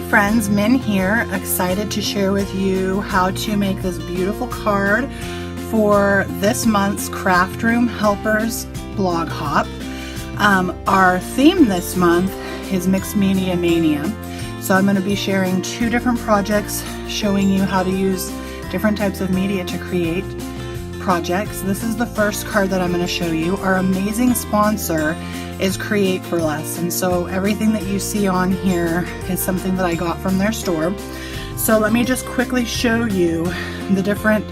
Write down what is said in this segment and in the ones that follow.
friends, Mynn here, excited to share with you how to make this beautiful card for this month's Craft Room Helpers blog hop. Our theme this month is Mixed Media Mania. So I'm going to be sharing two different projects showing you how to use different types of media to create projects. This is the first card that I'm going to show you. Our amazing sponsor is Create for Less, and so everything that you see on here is something that I got from their store. So let me just quickly show you the different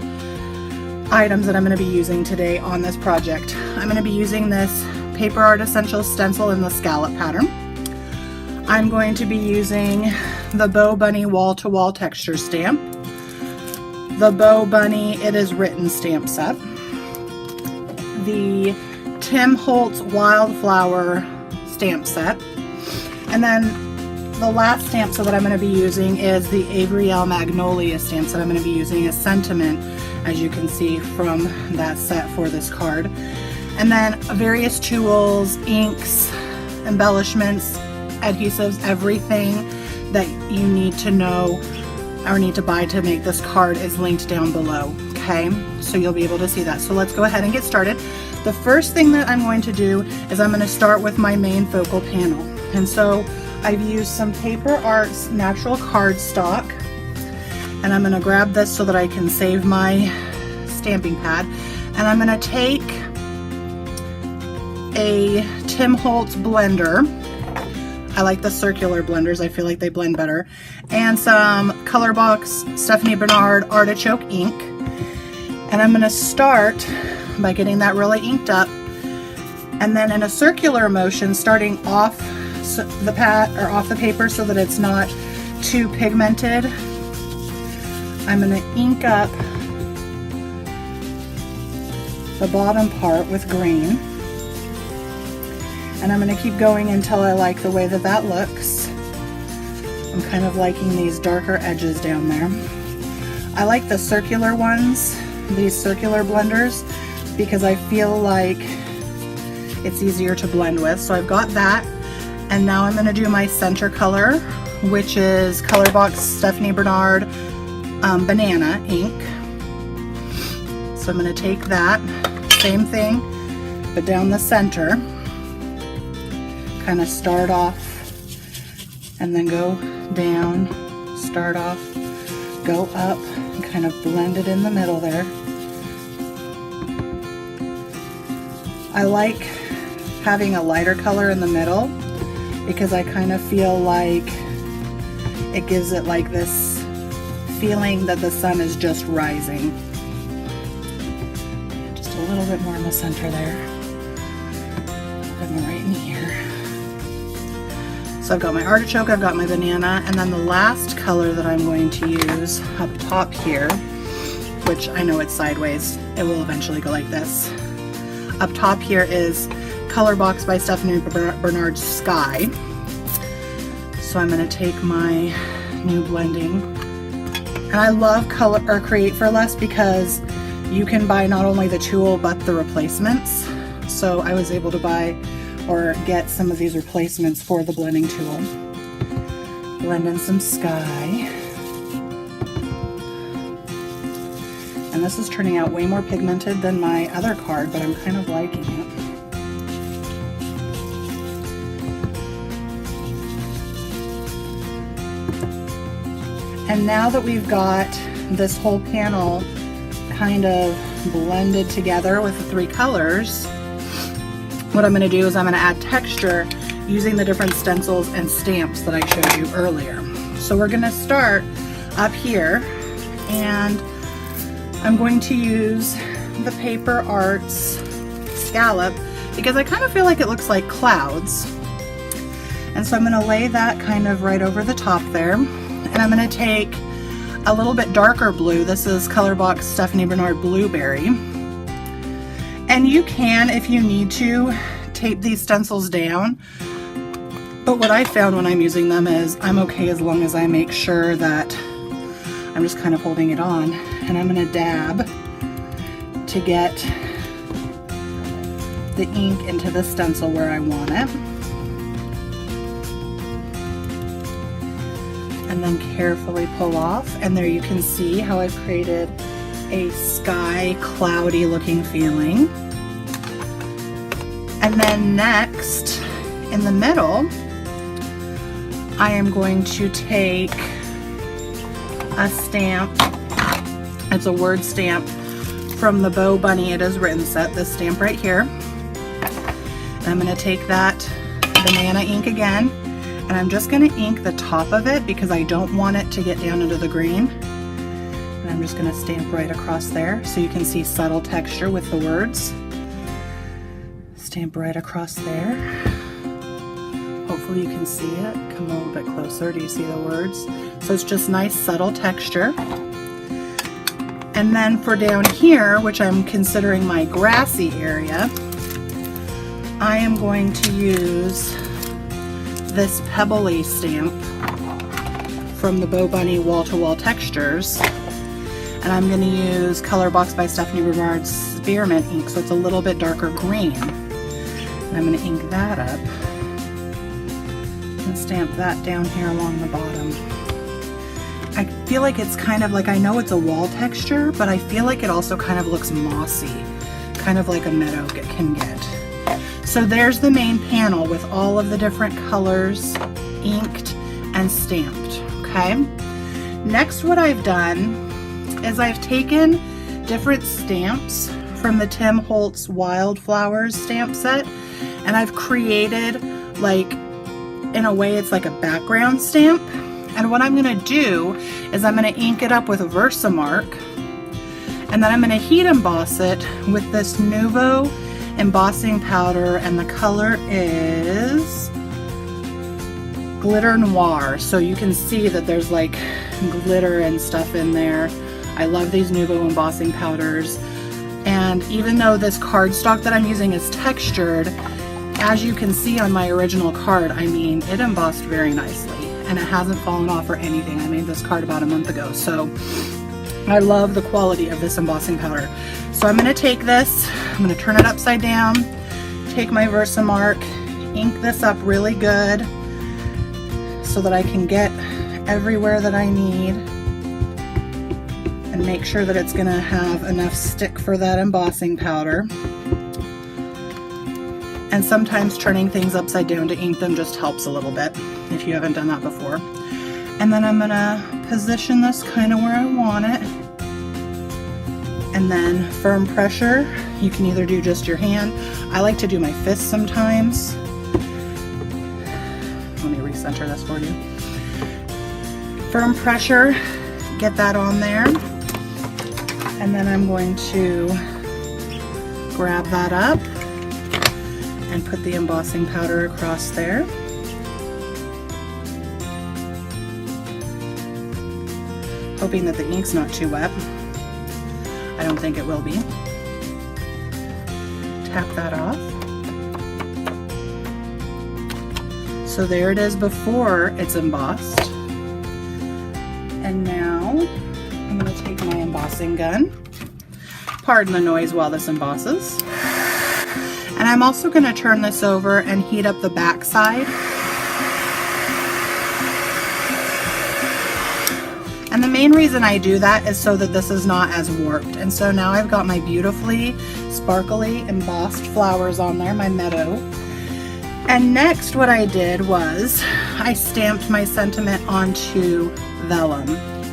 items that I'm going to be using today on this project. I'm going to be using this Paper Art Essentials stencil in the scallop pattern. I'm going to be using the Bow Bunny wall-to-wall texture stamp, the Bow Bunny It Is Written stamp set, the Tim Holtz Wildflower stamp set, and then the last stamp set that I'm going to be using is the Avriel Magnolia stamp set. I'm going to be using a sentiment, as you can see from that set for this card. And then various tools, inks, embellishments, adhesives, everything that you need to know or need to buy to make this card is linked down below, okay? So you'll be able to see that. So let's go ahead and get started. The first thing that I'm going to do is I'm going to start with my main focal panel. And so I've used some Paper Arts natural cardstock, and I'm going to grab this so that I can save my stamping pad. And I'm going to take a Tim Holtz blender. I like the circular blenders, I feel like they blend better. And some Colorbox Stephanie Bernard Artichoke ink. And I'm going to start by getting that really inked up, and then in a circular motion, starting off the pad or off the paper so that it's not too pigmented. I'm going to ink up the bottom part with green, and I'm going to keep going until I like the way that that looks. I'm kind of liking these darker edges down there. I like the circular ones, these circular blenders, because I feel like it's easier to blend with. So I've got that, and now I'm going to do my center color, which is Colorbox Stephanie Bernard Banana ink. So I'm going to take that, same thing, but down the center, kind of start off and then go down, start off, go up, and kind of blend it in the middle there. I like having a lighter color in the middle because I kind of feel like it gives it like this feeling that the sun is just rising. Just a little bit more in the center there. A bit more right in here. So I've got my artichoke, I've got my banana, and then the last color that I'm going to use up top here, which I know it's sideways, it will eventually go like this. Up top here is Colorbox by Stephanie Bernard Sky. So I'm going to take my new blending. And I love Create for Less because you can buy not only the tool but the replacements. So I was able to buy or get some of these replacements for the blending tool. Blend in some sky. And this is turning out way more pigmented than my other card, but I'm kind of liking it. And now that we've got this whole panel kind of blended together with the three colors, what I'm going to do is I'm going to add texture using the different stencils and stamps that I showed you earlier. So we're going to start up here, and I'm going to use the Paper Arts scallop because I kind of feel like it looks like clouds. And so I'm going to lay that kind of right over the top there. And I'm going to take a little bit darker blue. This is Colorbox Stephanie Bernard Blueberry. And you can, if you need to, tape these stencils down. But what I found when I'm using them is I'm okay as long as I make sure that I'm just kind of holding it on. And I'm going to dab to get the ink into the stencil where I want it. and then carefully pull off. And there you can see how I've created a sky cloudy looking feeling. And then next, in the middle, I am going to take a stamp. It's a word stamp from the Bo Bunny It Is Written set, this stamp right here. And I'm going to take that banana ink again, and I'm just going to ink the top of it because I don't want it to get down into the green. And I'm just going to stamp right across there so you can see subtle texture with the words. Stamp right across there. Hopefully you can see it. Come a little bit closer. Do you see the words? So it's just nice subtle texture. And then for down here, which I'm considering my grassy area, I am going to use this pebbly stamp from the Bo Bunny Wall to Wall Textures. And I'm going to use Color Box by Stephanie Bernard's Spearmint ink, so it's a little bit darker green. And I'm going to ink that up and stamp that down here along the bottom. I feel like it's kind of like, I know it's a wall texture, but I feel like it also kind of looks mossy, kind of like a meadow can get. So there's the main panel with all of the different colors inked and stamped, okay? Next, what I've done is I've taken different stamps from the Tim Holtz Wildflowers stamp set, and I've created, like, in a way it's like a background stamp. And what I'm gonna do is I'm gonna ink it up with a Versamark, and then I'm gonna heat emboss it with this Nuvo embossing powder, and the color is Glitter Noir. So you can see that there's like glitter and stuff in there. I love these Nuvo embossing powders. And even though this cardstock that I'm using is textured, as you can see on my original card, I mean, it embossed very nicely and it hasn't fallen off or anything. I made this card about a month ago, so I love the quality of this embossing powder. So I'm gonna take this, I'm gonna turn it upside down, take my Versamark, ink this up really good so that I can get everywhere that I need and make sure that it's gonna have enough stick for that embossing powder. And sometimes turning things upside down to ink them just helps a little bit if you haven't done that before. And then I'm gonna position this kind of where I want it. And then firm pressure, you can either do just your hand. I like to do my fist sometimes. Let me recenter this for you. Firm pressure, get that on there. And then I'm going to grab that up and put the embossing powder across there. Hoping that the ink's not too wet. I don't think it will be. Tap that off. So there it is before it's embossed. And now I'm going to take my embossing gun. Pardon the noise while this embosses. And I'm also going to turn this over and heat up the back side. And the main reason I do that is so that this is not as warped. And so now I've got my beautifully sparkly embossed flowers on there, my Meadow. And next what I did was I stamped my sentiment onto vellum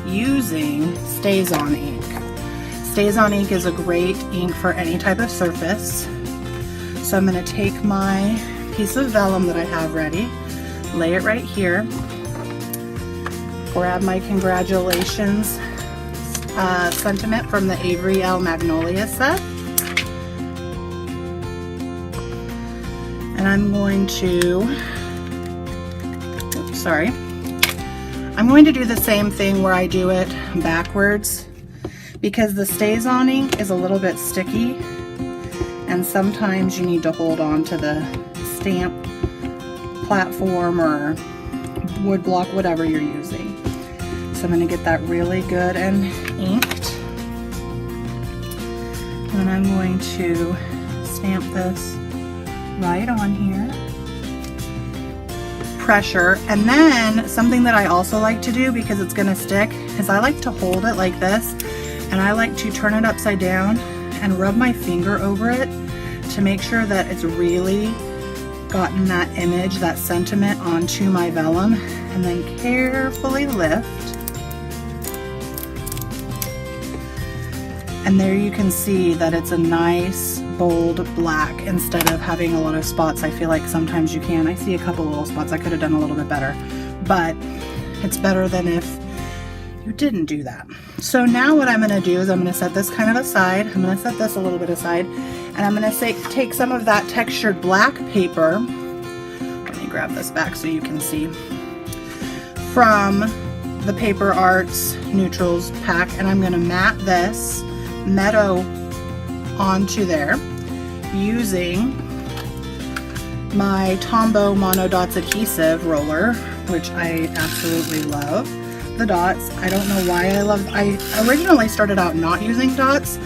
using StazOn ink. StazOn ink is a great ink for any type of surface. So I'm going to take my piece of vellum that I have ready, lay it right here, grab my Congratulations sentiment from the Avery L. Magnolia set, and I'm going to, I'm going to do the same thing where I do it backwards because the StazOn ink is a little bit sticky. And sometimes you need to hold on to the stamp platform or wood block, whatever you're using. So I'm going to get that really good and inked. And I'm going to stamp this right on here. pressure. And then something that I also like to do, because it's gonna stick, is I like to hold it like this, and I like to turn it upside down and rub my finger over it to make sure that it's really gotten that image, that sentiment onto my vellum, and then carefully lift. And there you can see that it's a nice bold black instead of having a lot of spots. I feel like sometimes you can. I see a couple little spots. I could have done a little bit better, but it's better than if you didn't do that. So now what I'm going to do is I'm going to set this kind of aside. I'm going to set this a little bit aside, and I'm going to take some of that textured black paper. Let me grab this back so you can see, from the Paper Arts Neutrals pack, and I'm going to mat this Meadow onto there using my Tombow Mono Dots adhesive roller, which I absolutely love. The dots, I don't know why I originally started out not using dots.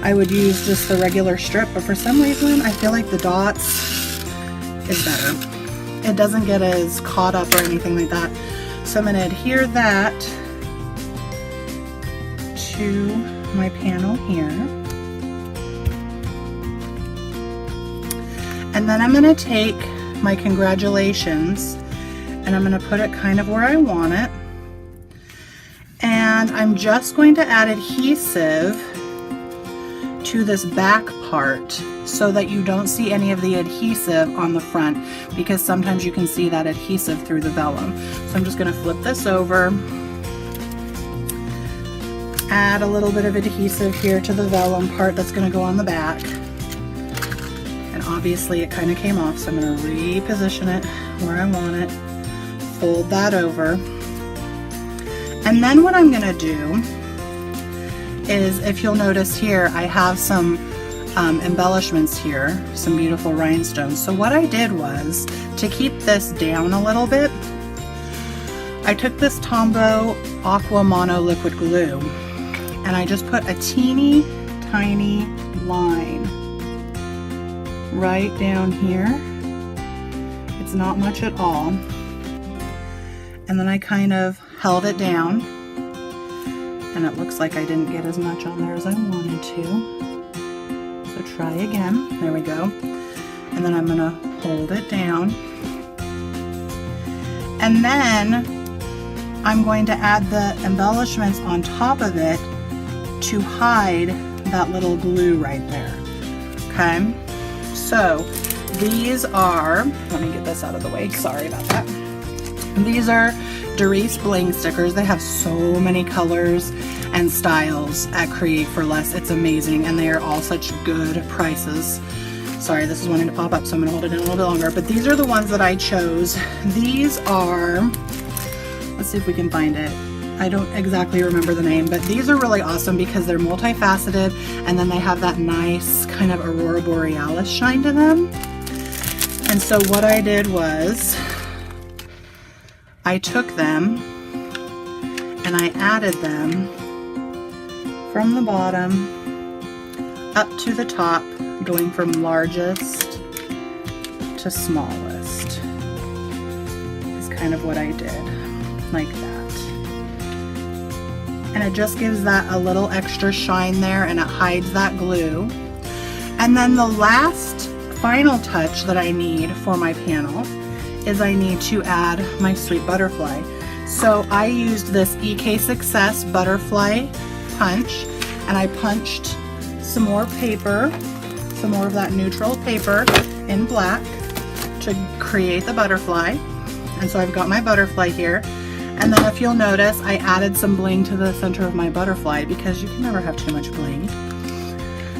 I would use just the regular strip, but for some reason I feel like the dots is better. It doesn't get as caught up or anything like that. So I'm going to adhere that to my panel here. And then I'm going to take my congratulations and I'm going to put it kind of where I want it. And I'm just going to add adhesive to this back part so that you don't see any of the adhesive on the front, because sometimes you can see that adhesive through the vellum. So I'm just going to flip this over, add a little bit of adhesive here to the vellum part that's going to go on the back. And obviously it kind of came off, so I'm going to reposition it where I want it, fold that over. And then what I'm going to do is, if you'll notice here, I have some embellishments here, some beautiful rhinestones. So what I did was, to keep this down a little bit, I took this Tombow Aqua Mono Liquid Glue and I just put a teeny tiny line right down here. It's not much at all. And then I kind of held it down, and it looks like I didn't get as much on there as I wanted to. So try again. There we go. And then I'm going to hold it down. And then I'm going to add the embellishments on top of it to hide that little glue right there. Okay? So these are, let me get this out of the way. Sorry about that. These are Doris Bling stickers. They have so many colors and styles at Create for Less. It's amazing, and they are all such good prices. Sorry, this is wanting to pop up, so I'm going to hold it in a little bit longer. But these are the ones that I chose. These are, let's see if we can find it. I don't exactly remember the name, but these are really awesome because they're multifaceted, and then they have that nice kind of Aurora Borealis shine to them. And so what I did was, I took them and I added them from the bottom up to the top, going from largest to smallest. Is kind of what I did, like that. And it just gives that a little extra shine there, and it hides that glue. And then the last final touch that I need for my panel is I need to add my sweet butterfly. So I used this EK Success butterfly punch, and I punched some more paper, some more of that neutral paper in black to create the butterfly. And so I've got my butterfly here. And then if you'll notice, I added some bling to the center of my butterfly because you can never have too much bling.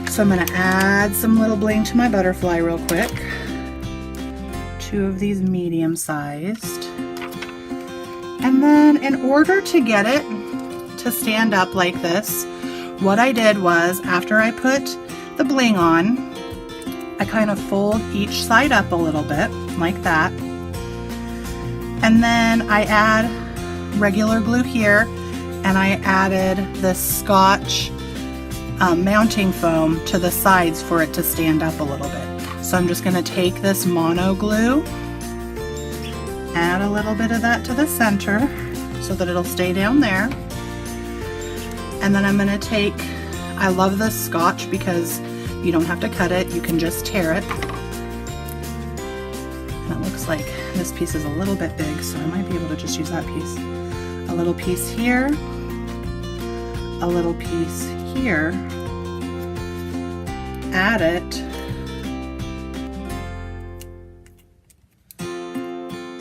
So I'm going to add some little bling to my butterfly real quick. Two of these medium-sized. And then in order to get it to stand up like this, what I did was, after I put the bling on, I kind of fold each side up a little bit like that. And then I add regular glue here, and I added this Scotch mounting foam to the sides for it to stand up a little bit. So I'm just going to take this mono glue Add a little bit of that to the center so that it'll stay down there. And then I'm going to take, I love this scotch because you don't have to cut it, you can just tear it. And it looks like this piece is a little bit big, so I might be able to just use that piece. A little piece here, a little piece here, add it,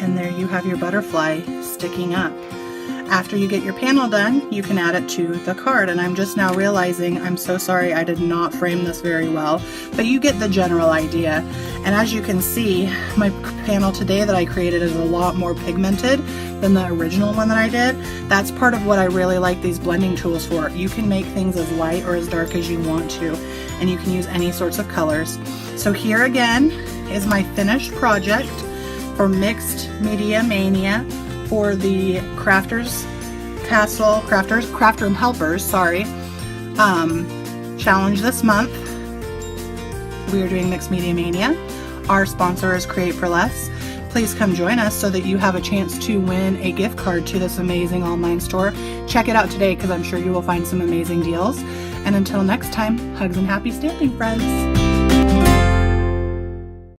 and there you have your butterfly sticking up. After you get your panel done, you can add it to the card, and I'm just now realizing, I'm so sorry I did not frame this very well, but you get the general idea. And as you can see, my panel today that I created is a lot more pigmented than the original one that I did. That's part of what I really like these blending tools for. You can make things as light or as dark as you want to, and you can use any sorts of colors. So here again is my finished project for Mixed Media Mania for the Crafters Castle, Crafter and Helpers, sorry, challenge this month. We are doing Mixed Media Mania. Our sponsor is Create for Less. Please come join us so that you have a chance to win a gift card to this amazing online store. Check it out today because I'm sure you will find some amazing deals. And until next time, hugs and happy stamping, friends.